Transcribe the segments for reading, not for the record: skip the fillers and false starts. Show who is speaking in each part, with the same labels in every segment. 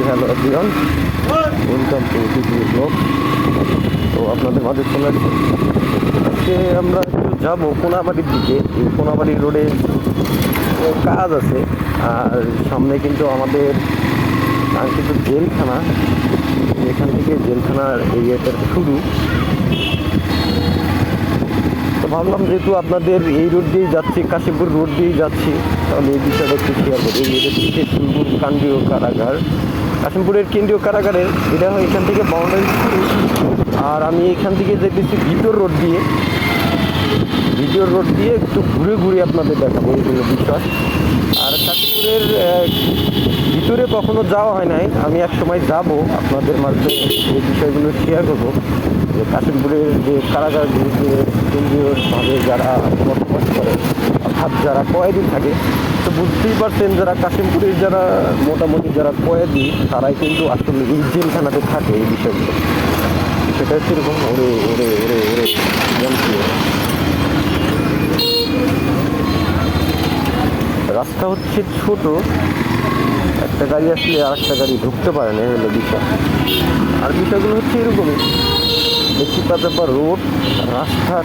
Speaker 1: Hello everyone, welcome to video blog. তো আপনাদের মাঝে চলে আসছে আজকে আমরা একটু যাবো কোনাবাড়ির দিকে। এই কোনাবাড়ি রোডে কাজ আছে, আর সামনে কিন্তু আমাদের কাঙ্ক্ষিত জেলখানা। এখান থেকে জেলখানার এরিয়াটা শুরু। তো ভাবলাম যেহেতু আপনাদের এই রোড দিয়েই যাচ্ছি, কাশীপুর রোড দিয়েই যাচ্ছি, তাহলে এই বিষয়টা একটু শেয়ার করি। এই রোডের দিকে কাশীপুর কেন্দ্রীয় কারাগার, কাশীপুরের কেন্দ্রীয় কারাগারের এটা হয় এখান থেকে বাউন্ডারি শুরু। আর আমি এখান থেকে যেতেছি ভিতর রোড দিয়ে, একটু ঘুরে ঘুরে আপনাদের দেখাবো এইগুলো বিষয়। আর কাশীপুরের ভিতরে কখনো যাওয়া হয় নাই, আমি এক সময় যাব, আপনাদের মাঝে এই বিষয়গুলো শেয়ার করবো। যে কাশীপুরের যে কারাগারগুলিতে কেন্দ্রীয়ভাবে যারা বসবাস করে, অর্থাৎ যারা কয়েদি থাকে, তো বুঝতেই পারছেন যারা কাশীপুরের যারা মোটামুটি যারা কয়েদি, তারাই কিন্তু আসলে এই জেলখানাতে থাকে। এই বিষয়গুলো সেটা হচ্ছে এরকম ওরে ওরে ওরে ওরে জানছি। রাস্তা হচ্ছে ছোট, একটা গাড়ি আসলে আর একটা গাড়ি ঢুকতে পারে না, হলো বিষয়। আর বিষয়গুলো হচ্ছে এরকমই, দেখতে পাচ্ছে রোড রাস্তার,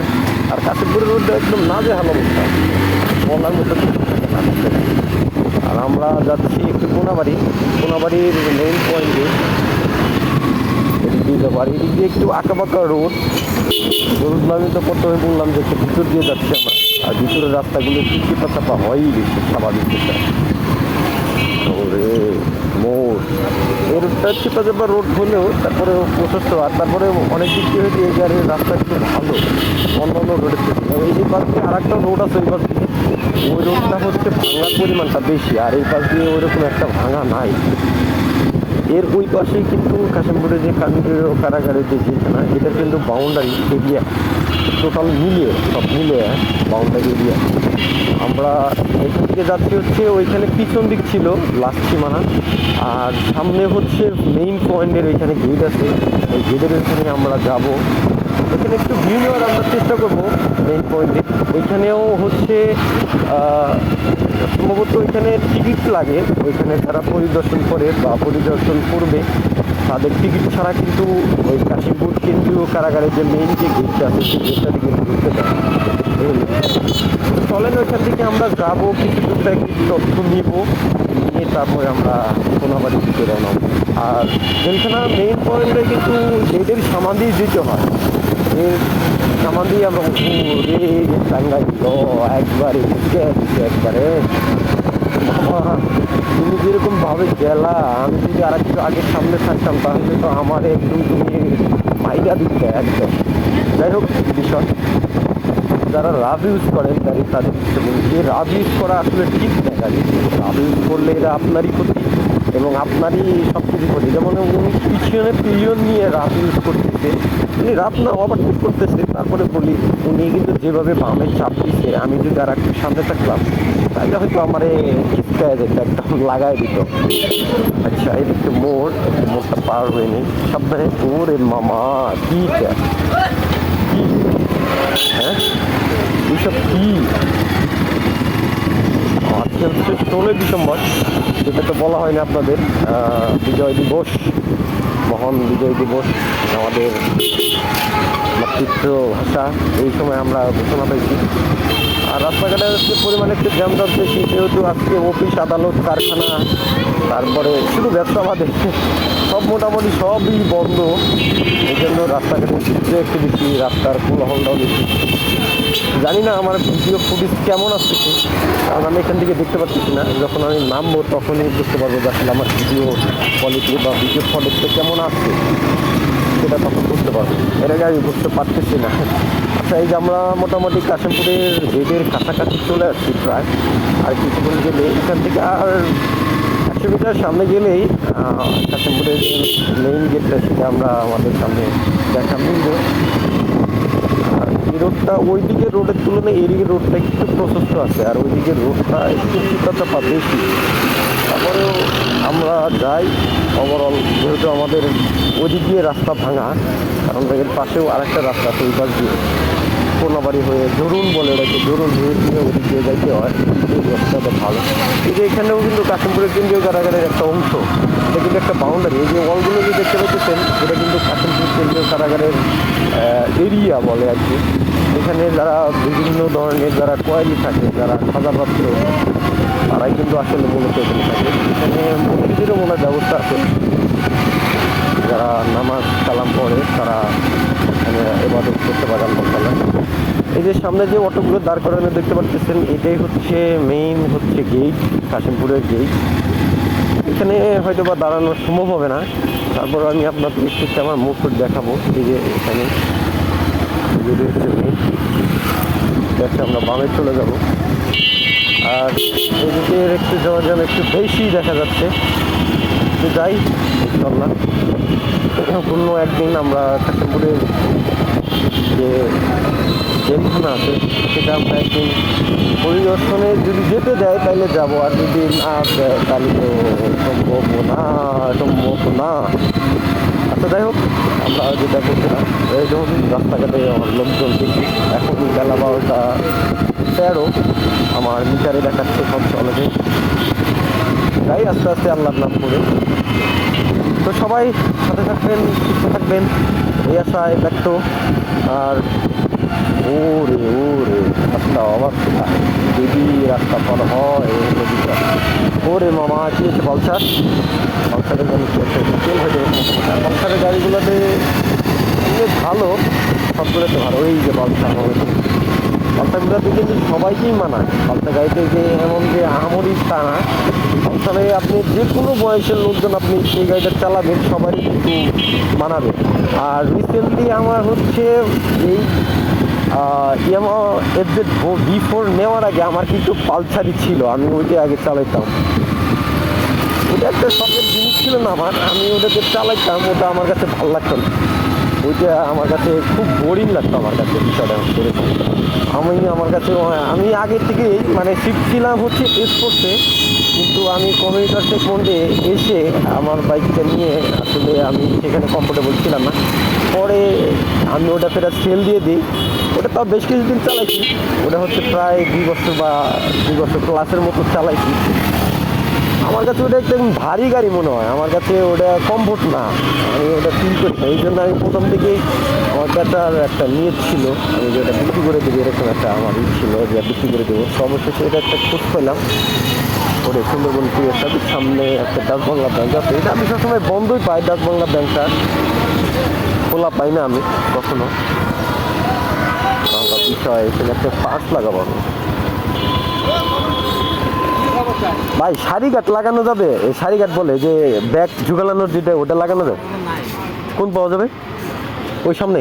Speaker 1: আর কাশীপুরের রোডটা একদম নাজেহাল অবস্থা, বলার মতো কিছু থাকে না। আর আমরা যাচ্ছি একটু কোনাবাড়ির মেইন পয়েন্টে, এদিক দিয়ে যাবো। আর এদিক দিয়ে একটু আঁকাবাঁকা রোড, ধরুন আমি তো প্রথমে বললাম যে একটু ভিতর দিয়ে যাচ্ছি আমরা। আর ভিতরের রাস্তাগুলো চিপা চাপা হয়ই বেশি, স্বাভাবিক বিষয়। ওরে মোড় এরটা চিপা চাপা রোড হলেও তারপরে প্রশস্ত, আর তারপরে অনেক দিক দিয়ে হয়েছে এই গাড়ির রাস্তা একটু ভালো অন্যান্য রোডের থেকে। এই যে পাশ দিয়ে আর একটা রোড আছে, ওই পাশ দিয়ে ওই রোডটা হচ্ছে ভাঙার পরিমাণটা বেশি, আর এই পাশ দিয়ে ওইরকম একটা ভাঙা নাই। এর ওই পাশেই কিন্তু কাশীপুরে যে কেন্দ্রীয় কারাগারের যে জেলখানা, এটার কিন্তু বাউন্ডারি এরিয়া টোটাল মিলিয়ে সব মিলিয়ে বাউন্ডারি এরিয়া। আমরা এখান থেকে যাচ্ছি হচ্ছে ওইখানে পিছন দিক ছিল লাস্ট সীমানা, আর সামনে হচ্ছে মেইন পয়েন্টের ওইখানে গেট আছে, ওই গেটের ওইখানে আমরা যাব। এখানে একটু ভিউ নেওয়ার আমরা চেষ্টা করবো মেইন পয়েন্টে। ওইখানেও হচ্ছে সম্ভবত ওইখানে টিকিট লাগে, ওইখানে যারা পরিদর্শন করে বা পরিদর্শন করবে তাদের টিকিট ছাড়া কিন্তু ওই কাশীপুর কেন্দ্রীয় কারাগারের যে মেইন যে গেটটা আছে সেই গেটটা দিকে ঢুকতে দেয়। চলেন ওইখান থেকে আমরা যাবো, কিছু দূরটা কিছু তথ্য নিয়ে তারপরে আমরা কোনাবাড়ির দিকে রওনা হবো। আর জেলখানার মেইন পয়েন্টে কিন্তু গেটের সামান দিয়ে যেতে হয়, এর সামান দিয়ে আমরা টাঙ্গাই একবারে একবারে তুমি যেরকম ভাবে গেলা, আমি যদি আর একটু আগের সামনে থাকতাম তাহলে তো আমার একদম তুমি মাইরা দিতে একদম। যাই হোক বিষয়, যারা রাব ইউজ করেন গাড়ি তাদের যে রাব ইউজ করা আসলে ঠিক না। গাড়ি রাব ইউজ করলে এরা আপনারই ক্ষতি এবং আপনারই সব কিছু ক্ষতি। যেমন উনি পিছনে পিলিয়ন নিয়ে রাব ইউজ করতেছে, উনি রাব না ওভারটেক করতেছে, তারপরে বলি উনি কিন্তু যেভাবে বামে চাপ দিচ্ছে, আমি যদি আর একটু সামনে থাকলাম তাহলে হয়তো আমার খিচকায় যেত, একদম লাগাই দিত। আচ্ছা এই একটু মোড়টা পার হয়ে নেই সাবধানে। ওরে মামা কি হ্যাঁ এইসব কি? আজকে হচ্ছে 16 ডিসেম্বর, যেটা তো বলা হয়নি আপনাদের, বিজয় দিবস, মহান বিজয় দিবস, আমাদের মাতৃভাষা। এই সময় আমরা ঘোষণা পেয়েছি। আর রাস্তাঘাটে হচ্ছে পরিমাণে একটু জ্যামজাম বেশি, যেহেতু আজকে অফিস আদালত কারখানা তারপরে শুধু ব্যবসা বাদে সব মোটামুটি সবই বন্ধ। এই জন্য রাস্তাঘাটে ভিড় একটু বেশি, রাস্তার কোলাহলটাও বেশি। জানি না আমার ভিডিও ফুটেজ কেমন আসতেছে, কারণ আমি এখান থেকে দেখতে পাচ্ছি না। যখন আমি নামবো তখনই বুঝতে পারবো যে আসলে আমার ভিডিও কোয়ালিটি বা ভিডিও ফলেটটা কেমন আসছে, সেটা তখন বুঝতে পারবো। এর আগে আমি বুঝতে পারতেছি না। আচ্ছা এই যে আমরা মোটামুটি কাশীপুরের গেটের কাছাকাছি চলে আসছি প্রায়, আর কিছুক্ষণ গেলে এখান থেকে আর 100 মিটার সামনে গেলেই কাশীপুরের মেইন গেটটা সেটা আমরা আমাদের সামনে দেখা মিলবে। আর এই রোডটা ওইদিকে রোডের তুলনায় এদিকে রোডটা একটু প্রশস্ত আছে, আর ওইদিকে রোডটা একটু চিপাচাপা বেশি। তারপরেও আমরা যাই ওভারঅল, যেহেতু আমাদের ওদিক দিয়ে রাস্তা ভাঙা, কারণ এর পাশেও আরেকটা রাস্তা আছে ওই পাশ দিয়ে কোনাবাড়ি হয়ে জরুন বলে ওটাকে, জরুন হয়ে দিয়ে ওদিক দিয়ে যাইতে হয়। এই রাস্তাটা ভালো। এই যে এখানেও কিন্তু কাশীপুরের কেন্দ্রীয় কারাগারের একটা অংশ, এটা কিন্তু একটা বাউন্ডারি। এই যে ওয়ালগুলো যে দেখতে পাচ্ছেন এটা কিন্তু কাশিমপুর কেন্দ্রীয় কারাগারের এরিয়া বলে আর কি। এখানে যারা বিভিন্ন ধরনের যারা কয়েদি থাকে, যারা সাজাপ্রাপ্ত, তারাই কিন্তু আসলে মূলত এখানে থাকে। এখানে মসজিদেরও মনে ব্যবস্থা আছে, যারা নামাজ কালাম পড়ে তারা এখানে ইবাদত করতে পারে আল্লাহ তাআলা। এই যে সামনে যে অটোগুলো দাঁড় করানো দেখতে পাচ্ছেন, এটাই হচ্ছে মেইন হচ্ছে গেট, কাশিমপুরের গেট। এখানে হয়তো বা দাঁড়ানো সম্ভব হবে না, তারপর আমি আপনাদের একটু আমার মুখ দেখাবো। এই যে এখানে হচ্ছে মেইন, দেখে আমরা বামে চলে যাব। আর এদিকে একটু যাওয়া যেন একটু বেশি দেখা যাচ্ছে, তো যাই ইনশাল্লাহ কোনো একদিন আমরা কাশিমপুরের যে জেলখানা আছে সেটা আমরা একদিন পরিদর্শনে যদি যেতে দেয় তাহলে যাব, আর যদি না দেয় তাহলে তো সম্ভব না। আচ্ছা যাই হোক, আমরা যেটা করছিলাম এই যখন রাস্তাঘাটে আমার লোকজন দেখি, এখন বেলা 12:13 আমার মিটারে দেখাচ্ছে সব চলে। তাই আস্তে আস্তে আল্লাহর নাম করে, তো সবাই সাথে থাকবেন, সুস্থ থাকবেন এই আশায় ব্যক্ত। আর ওরে ওরে রাস্তা অবাক, যদি রাস্তা পার হয় নদীটা, ওরে মামা কি হচ্ছে পালসার, পালসারের গাড়ি তেল হয়ে যাবে। পালসারের গাড়িগুলোতে ভালো, সবগুলোতে ভালো। ওই যে পালসার পালসারগুলোতে কিন্তু সবাইকেই মানায়। পালসার গাড়িতে যে এমন যে আহামরি তা না, পালসারে আপনি যে কোনো বয়সের লোকজন আপনি এই গাড়িটা চালাবেন সবারই কিন্তু মানাবে। আর রিসেন্টলি আমার হচ্ছে এই ইয়ামাহা FZ V4 নেওয়ার আগে আমার কিন্তু পালসারই ছিল, আমি ওইটা আগে চালাইতাম। ওটা একটা শখের জিনিস ছিল না আমার, আমি ওটাকে চালাইতাম, ওটা আমার কাছে ভালো লাগতো না, ওইটা আমার কাছে খুব বোরিং লাগতো। আমার কাছে বিষয়টা হচ্ছে এরকম, আমার কাছে আমি আগে থেকেই মানে শিখছিলাম হচ্ছে স্পোর্টসে, কিন্তু আমি কমিউটার সেগমেন্টে এসে আমার বাইকটা নিয়ে আসলে আমি সেখানে কমফোর্টেবল ছিলাম না। পরে আমি ওটা ফেরা সেল দিয়ে দিই। ওটা তাও বেশ কিছুদিন চালাইছি, ওটা হচ্ছে প্রায় 2 বছর বা 2 বছর ক্লাসের মতো চালাইছি। আমার কাছে ওটা একদম ভারী গাড়ি মনে হয়, আমার কাছে ওটা কমফোর্ট না, আমি ওটা ফিল করি না। এই জন্য আমি প্রথম থেকেই আমার ব্যাটার একটা নিয়ত ছিল, আমি যে ওটা বিক্রি করে দেবো এরকম একটা আমার ছিল যে বিক্রি করে দেবো। অবশেষে এটা একটা খোঁজ পেলাম, ওরে সুন্দরবন পিএসআর সামনে একটা ডাচ বাংলা ব্যাংক আছে। এটা আমি সবসময় বন্ধই পাই, ডাচ বাংলা ব্যাংকটা খোলা পাই না আমি কখনো। বাংলা বিষয় এখানে একটা পার্স লাগাবো আমি। ভাই সারিঘাট লাগানো যাবে? এই সারিঘাট বলে যে ব্যাগ ঝুঁকালানোর যেটা, ওটা লাগানো যাবে? কোন পাওয়া যাবে? ওই সামনে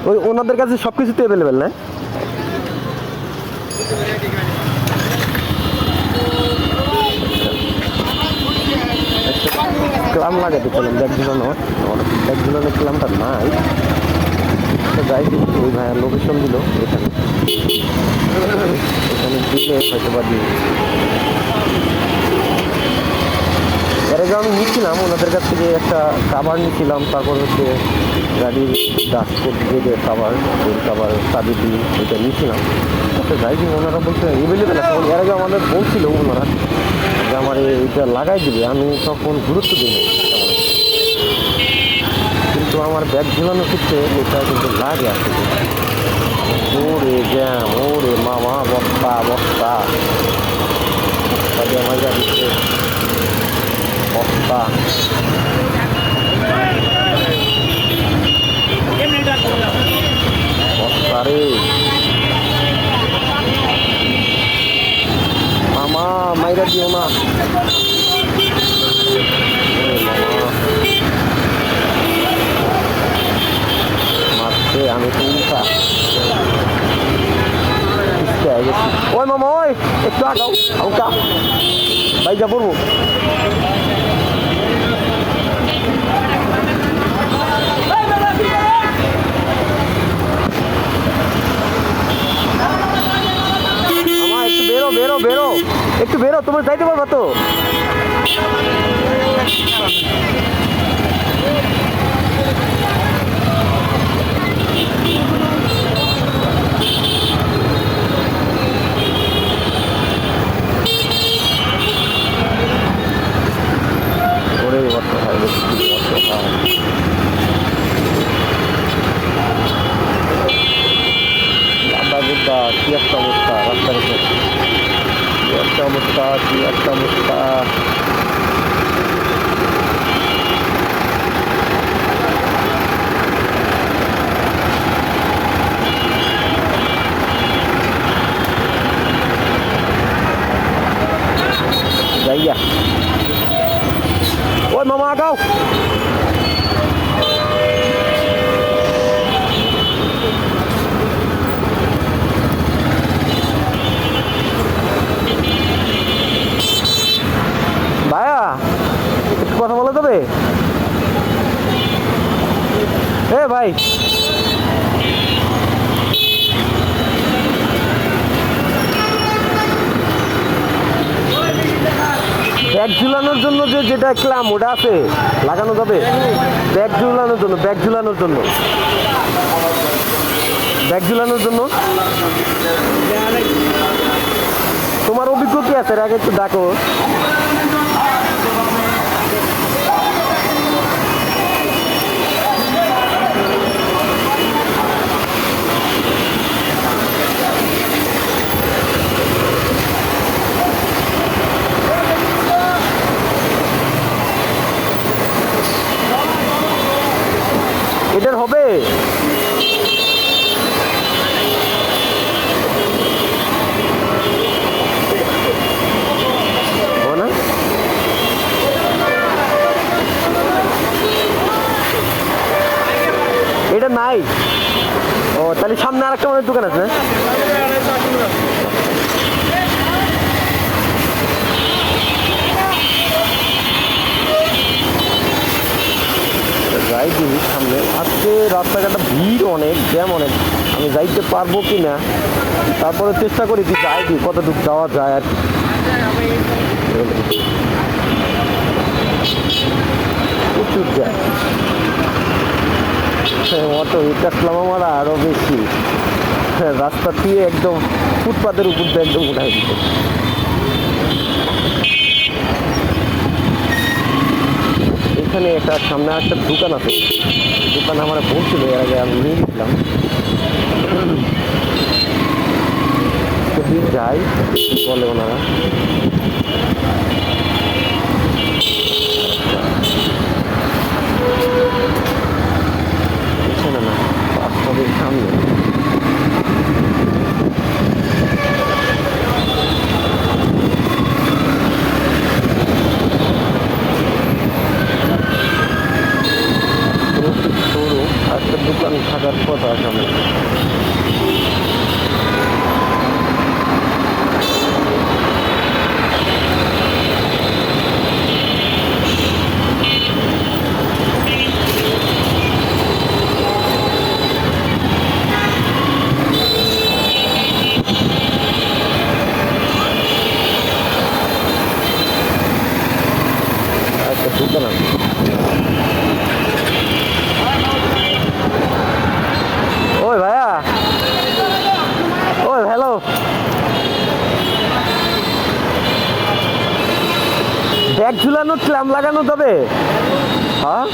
Speaker 1: ওই ওনাদের কাছে সব কিছুতে অ্যাভেলেবেল না? ক্লাম লাগাতে চলেন ব্যাগ ঝুলানোর, ব্যাগ ঝুলানোর ক্লামটা নাই। যাই দেখি ওই ভাইয়ার লোকেশন দিল, এখানে এখানে দিলে হয়তো বা দিয়ে। এর আগে আমি নিচ্ছিলাম ওনাদের কাছ থেকে একটা কাভার নিচ্ছিলাম, তারপর হচ্ছে গাড়ির ডাস্টকোট যে কাভার, ওই কাভার চাবি দিয়ে ওইটা নিচ্ছিলাম। আচ্ছা যাই দিন, ওনারা বলছে এভেলেবেল আছে। এর আগে আমাদের বলছিল ওনারা যে আমার এইটা লাগাই দিবে, আমি তখন গুরুত্ব দিই না, কিন্তু আমার ব্যাগ ঝুলানোর ক্ষেত্রে এটা কিন্তু লাগে আসলে। ওরে জ্যাম, ওরে মামা বস্তা বস্তা আমার গাড়িতে বস্তা। বস্তা রে মামা, মাইরা দিও না মারছে, আমি তো উল্টা গেছি। ওই মামা ওই একটু আগাও, হালকা বাইজা পড়বো। মামা একটু বেরো বেরো বেরো, একটু বেরো, তোমরা যাইতে পারবা তো? রাস্তার উপর। কি একটা অবস্থা, কি একটা অবস্থা। যাইয়া ওই মামা আগাও। ভাইয়া একটু কথা বলা যাবে? এ ভাই, ব্যাগ ঝুলানোর জন্য যেটা ক্লাম ওটা আছে, লাগানো যাবে? ব্যাগ ঝুলানোর জন্য, ব্যাগ ঝুলানোর জন্য, ব্যাগ ঝুলানোর জন্য তোমার অভিজ্ঞ কি আছে? এর আগে একটু ডাকো। এটার হবে? হবে না? এটা নাই? ও তাহলে সামনে আর একটা মনে দোকান আছে। যাই দিই সামনে। আজকে রাস্তাঘাটে ভিড় অনেক, জ্যাম অনেক। আমি যাইতে পারবো কি না, তারপরে চেষ্টা করি কি যাই দিই, কতটুকু যাওয়া যায় আর কি। প্রচুর জ্যাম। অটো ইটাসলাম আমার আরও বেশি। রাস্তা দিয়ে একদম ফুটপাতের উপর দিয়ে একদম উঠাই দিত। এখানে একটা সামনে একটা দোকান আছে, দোকান আমার বলছিল এর আগে, আমি নিয়ে গেছিলাম। যদি যাই বলে ওনারা। এখানে না, রাস্তাদের সামনে। একটা দোকান থাকার কথা সামনে। একটা দোকান আছে। ওই ভাইয়া, ওই হ্যালো, ব্যাগ ঝুলানো ক্ল্যাম লাগানো যাবে? হ্যাঁ